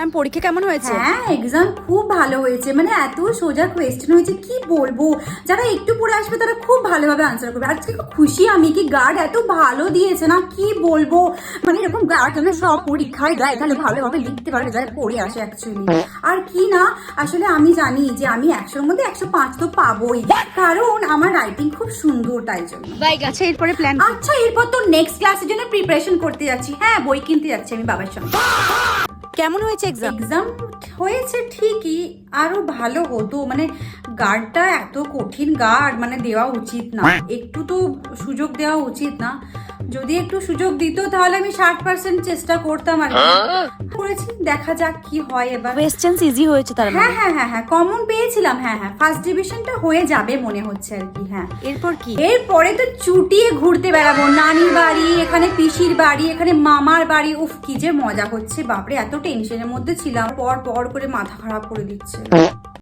Ma'am পরীক্ষা কেমন হয়েছে? হ্যাঁ এক্সাম খুব ভালো হয়েছে, মানে এত সোজা কোয়েশ্চেন হয়েছে কি বলবো, যারা একটু পড়ে আসবে তারা খুব ভালোভাবে আনসার করবে। আজকে খুব খুশি আমি কি গার্ড এত ভালো দিয়েছে না, কি বলবো, মানে এরকম গার্ড সব পরীক্ষায় দেয় তাহলে ভালোভাবে লিখতে পারবে যারা পড়ে আসে অ্যাকচুয়ালি। আর কি না, আসলে আমি জানি যে আমি 100-র মধ্যে 105 তো পাবোই, কারণ আমার রাইটিং খুব সুন্দর তাই জন্য। আচ্ছা এরপরে প্ল্যান? আচ্ছা এরপর তো নেক্সট ক্লাসের জন্য প্রিপারেশন করতে যাচ্ছি, হ্যাঁ বই কিনতে যাচ্ছি আমি বাবার সঙ্গে। কেমন হয়েছে এক্সাম? এক্সাম হয়েছে ঠিকই, আরো ভালো হতো, মানে গার্ডটা এত কঠিন গার্ড মানে দেওয়া উচিত না, একটু তো সুযোগ দেওয়া উচিত না। যদি একটু সুযোগ দিত তাহলে আমি 60% চেষ্টা করতাম আর কি। করেছি, দেখা যাক কি হয় এবার। কোয়েশ্চেন্স ইজি হয়েছে তার হ্যাঁ মানে? হ্যাঁ হ্যাঁ হ্যাঁ কমন পেয়েছিলাম, হ্যাঁ হ্যাঁ ফার্স্ট ডিভিশনটা হয়ে যাবে মনে হচ্ছে আর কি। হ্যাঁ এরপর কি? এরপরে তো চুটিয়ে ঘুরতে বেড়াবো, নানির বাড়ি, এখানে পিসির বাড়ি, এখানে মামার বাড়ি। উফ কি যে মজা হচ্ছে বাপরে, এত টেনশনের মধ্যে ছিলাম, পর পর করে মাথা খারাপ করে দিচ্ছে।